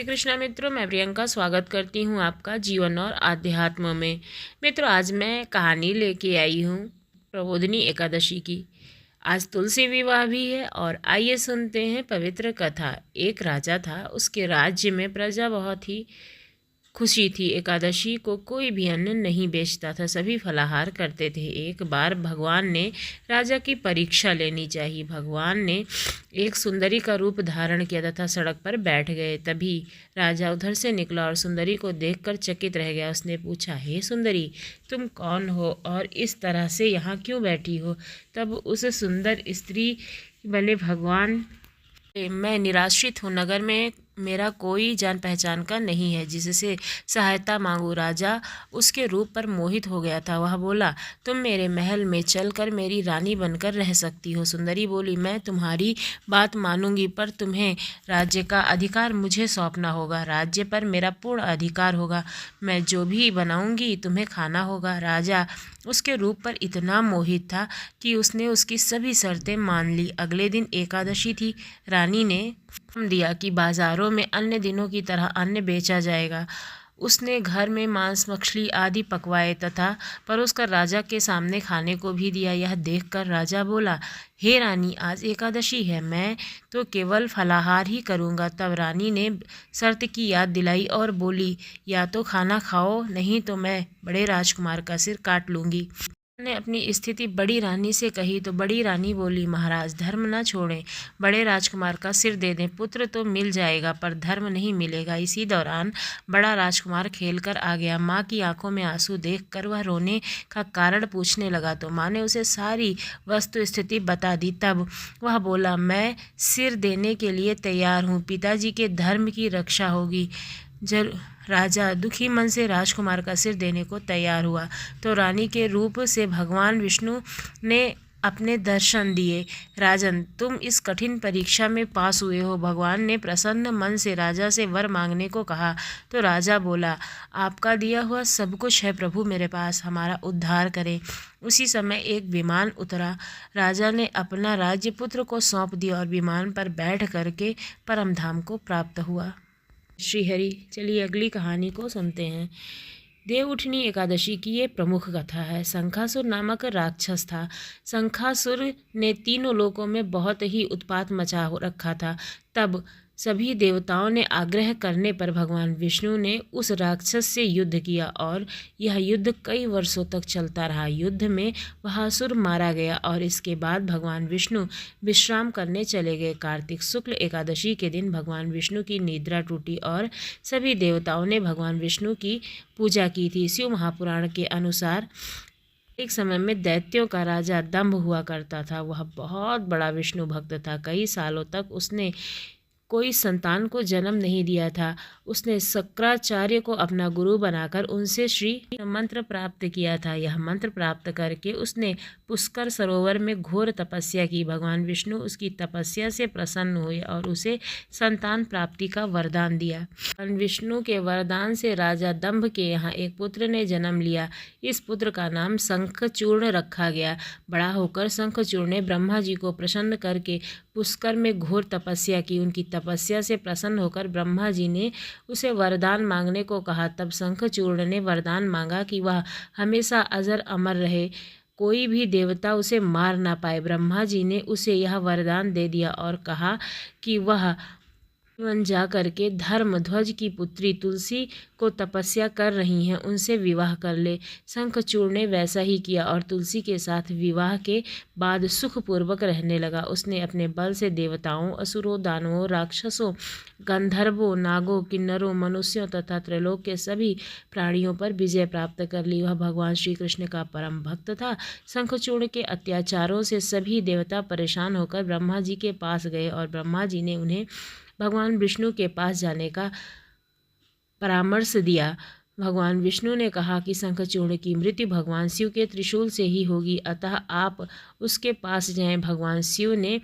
श्री कृष्णा मित्रों, मैं प्रियंका स्वागत करती हूँ आपका जीवन और आध्यात्म में। मित्रों, आज मैं कहानी लेके आई हूँ प्रबोधिनी एकादशी की। आज तुलसी विवाह भी है और आइए सुनते हैं पवित्र कथा। एक राजा था, उसके राज्य में प्रजा बहुत ही खुशी थी। एकादशी को कोई भी अन्न नहीं बेचता था, सभी फलाहार करते थे। एक बार भगवान ने राजा की परीक्षा लेनी चाहिए। भगवान ने एक सुंदरी का रूप धारण किया तथा सड़क पर बैठ गए। तभी राजा उधर से निकला और सुंदरी को देखकर चकित रह गया। उसने पूछा, हे सुंदरी, तुम कौन हो और इस तरह से यहाँ क्यों बैठी हो? तब उस सुंदर स्त्री बने भगवान, मैं निराश्रित हूँ, नगर में मेरा कोई जान पहचान का नहीं है जिससे सहायता मांगू। राजा उसके रूप पर मोहित हो गया था। वह बोला, तुम मेरे महल में चलकर मेरी रानी बनकर रह सकती हो। सुंदरी बोली, मैं तुम्हारी बात मानूंगी, पर तुम्हें राज्य का अधिकार मुझे सौंपना होगा। राज्य पर मेरा पूर्ण अधिकार होगा। मैं जो भी बनाऊंगी तुम्हें खाना होगा। राजा उसके रूप पर इतना मोहित था कि उसने उसकी सभी शर्तें मान ली। अगले दिन एकादशी थी। रानी ने हुक्म दिया कि बाजारों में अन्य दिनों की तरह अन्न बेचा जाएगा। उसने घर में मांस, मछली आदि पकवाए तथा परोसकर राजा के सामने खाने को भी दिया। यह देखकर राजा बोला, हे रानी, आज एकादशी है, मैं तो केवल फलाहार ही करूँगा। तब रानी ने शर्त की याद दिलाई और बोली, या तो खाना खाओ, नहीं तो मैं बड़े राजकुमार का सिर काट लूँगी। ने अपनी स्थिति बड़ी रानी से कही तो बड़ी रानी बोली, महाराज, धर्म न छोड़ें, बड़े राजकुमार का सिर दे दें। पुत्र तो मिल जाएगा पर धर्म नहीं मिलेगा। इसी दौरान बड़ा राजकुमार खेलकर आ गया। माँ की आंखों में आंसू देखकर वह रोने का कारण पूछने लगा तो माँ ने उसे सारी वस्तु स्थिति बता दी। तब वह बोला, मैं सिर देने के लिए तैयार हूँ, पिताजी के धर्म की रक्षा होगी। राजा दुखी मन से राजकुमार का सिर देने को तैयार हुआ तो रानी के रूप से भगवान विष्णु ने अपने दर्शन दिए। राजन, तुम इस कठिन परीक्षा में पास हुए हो। भगवान ने प्रसन्न मन से राजा से वर मांगने को कहा तो राजा बोला, आपका दिया हुआ सब कुछ है प्रभु मेरे पास, हमारा उद्धार करें। उसी समय एक विमान उतरा। राजा ने अपना राज्य पुत्र को सौंप दिया और विमान पर बैठ करके परमधाम को प्राप्त हुआ। श्री हरि। चलिए अगली कहानी को सुनते हैं। देवउठनी एकादशी की ये प्रमुख कथा है। शंखासुर नामक राक्षस था। शंखासुर ने तीनों लोकों में बहुत ही उत्पात मचा रखा था। तब सभी देवताओं ने आग्रह करने पर भगवान विष्णु ने उस राक्षस से युद्ध किया और यह युद्ध कई वर्षों तक चलता रहा। युद्ध में वह असुर मारा गया और इसके बाद भगवान विष्णु विश्राम करने चले गए। कार्तिक शुक्ल एकादशी के दिन भगवान विष्णु की निद्रा टूटी और सभी देवताओं ने भगवान विष्णु की पूजा की थी। शिव महापुराण के अनुसार एक समय में दैत्यों का राजा दंभ हुआ करता था। वह बहुत बड़ा विष्णु भक्त था। कई सालों तक उसने कोई संतान को जन्म नहीं दिया था। उसने शंकराचार्य को अपना गुरु बनाकर उनसे श्री मंत्र प्राप्त किया था। यह मंत्र प्राप्त करके उसने पुष्कर सरोवर में घोर तपस्या की। भगवान विष्णु उसकी तपस्या से प्रसन्न हुए और उसे संतान प्राप्ति का वरदान दिया। भगवान विष्णु के वरदान से राजा दंभ के यहाँ एक पुत्र ने जन्म लिया। इस पुत्र का नाम शंखचूर्ण रखा गया। बड़ा होकर शंखचूर्ण ने ब्रह्मा जी को प्रसन्न करके पुष्कर में घोर तपस्या की। उनकी तपस्या से प्रसन्न होकर ब्रह्मा जी ने उसे वरदान मांगने को कहा। तब शंखचूर्ण ने वरदान मांगा कि वह हमेशा अजर अमर रहे, कोई भी देवता उसे मार ना पाए। ब्रह्मा जी ने उसे यह वरदान दे दिया और कहा कि वह वन जा करके धर्मध्वज की पुत्री तुलसी को तपस्या कर रही हैं, उनसे विवाह कर ले। शंखचूर्ण ने वैसा ही किया और तुलसी के साथ विवाह के बाद सुखपूर्वक रहने लगा। उसने अपने बल से देवताओं, असुरों, दानवों, राक्षसों, गंधर्वों, नागों, किन्नरों, मनुष्यों तथा त्रैलोक के सभी प्राणियों पर विजय प्राप्त कर ली। वह भगवान श्री कृष्ण का परम भक्त था। शंखचूर्ण के अत्याचारों से सभी देवता परेशान होकर ब्रह्मा जी के पास गए और ब्रह्मा जी ने उन्हें भगवान विष्णु के पास जाने का परामर्श दिया। भगवान विष्णु ने कहा कि शंखचूर्ण की मृत्यु भगवान शिव के त्रिशूल से ही होगी, अतः आप उसके पास जाएं। भगवान शिव ने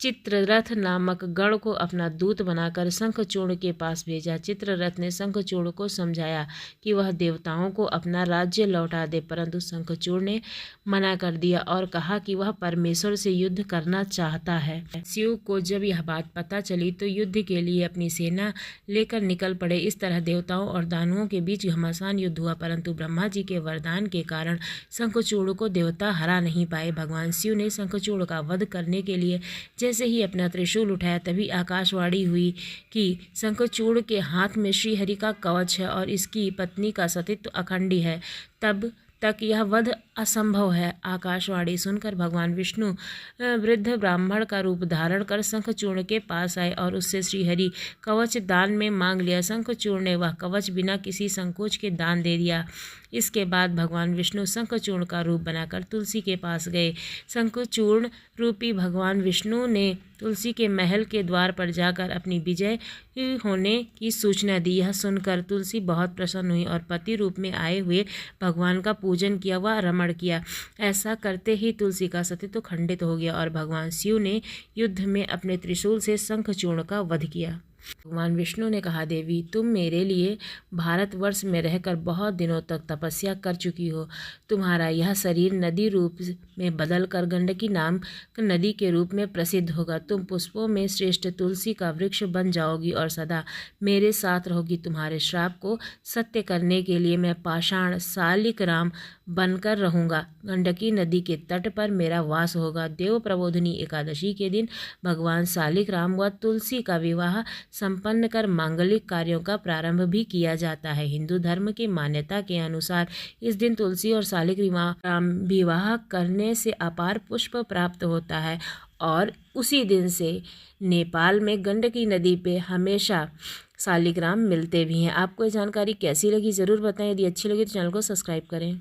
चित्ररथ नामक गण को अपना दूत बनाकर शंखचूड़ के पास भेजा। चित्ररथ ने शंखचूड़ को समझाया कि वह देवताओं को अपना राज्य लौटा दे, परंतु शंखचूड़ ने मना कर दिया और कहा कि वह परमेश्वर से युद्ध करना चाहता है। शिव को जब यह बात पता चली तो युद्ध के लिए अपनी सेना लेकर निकल पड़े। इस तरह देवताओं और दानवों के बीच घमासान युद्ध हुआ, परंतु ब्रह्मा जी के वरदान के कारण शंखचूड़ को देवता हरा नहीं पाए। भगवान शिव ने शंखचूड़ का वध करने के लिए जैसे ही अपना त्रिशूल उठाया, तभी आकाशवाणी हुई कि शंखचूड़ के हाथ में श्रीहरि का कवच है और इसकी पत्नी का सतीत्व अखंडी है, तब तक यह वध असंभव है। आकाशवाणी सुनकर भगवान विष्णु वृद्ध ब्राह्मण का रूप धारण कर शंखचूड़ के पास आए और उससे श्रीहरि कवच दान में मांग लिया। शंखचूड़ ने वह कवच बिना किसी संकोच के दान दे दिया। इसके बाद भगवान विष्णु शंखचूड़ का रूप बनाकर तुलसी के पास गए। शंखचूड़ रूपी भगवान विष्णु ने तुलसी के महल के द्वार पर जाकर अपनी विजय होने की सूचना दी। यह सुनकर तुलसी बहुत प्रसन्न हुई और पति रूप में आए हुए भगवान का पूजन किया व रमण किया। ऐसा करते ही तुलसी का सतीत्व खंडित हो गया और भगवान शिव ने युद्ध में अपने त्रिशूल से शंखचूड़ का वध किया। भगवान विष्णु ने कहा, देवी, तुम मेरे लिए भारतवर्ष में रहकर बहुत दिनों तक तपस्या कर चुकी हो। तुम्हारा यह शरीर नदी रूप में बदलकर गंडकी नाम नदी के रूप में प्रसिद्ध होगा। तुम पुष्पों में श्रेष्ठ तुलसी का वृक्ष बन जाओगी और सदा मेरे साथ रहोगी। तुम्हारे श्राप को सत्य करने के लिए मैं पाषाण शालिग्राम बनकर रहूँगा। गंडकी नदी के तट पर मेरा वास होगा। देव प्रबोधिनी एकादशी के दिन भगवान शालिग्राम व तुलसी का विवाह संपन्न कर मांगलिक कार्यों का प्रारंभ भी किया जाता है। हिंदू धर्म की मान्यता के अनुसार इस दिन तुलसी और शालिग्राम विवाह करने से अपार पुष्प प्राप्त होता है और उसी दिन से नेपाल में गंडकी नदी पे हमेशा शालिग्राम मिलते भी हैं। आपको ये जानकारी कैसी लगी ज़रूर बताएं। यदि अच्छी लगी तो चैनल को सब्सक्राइब करें।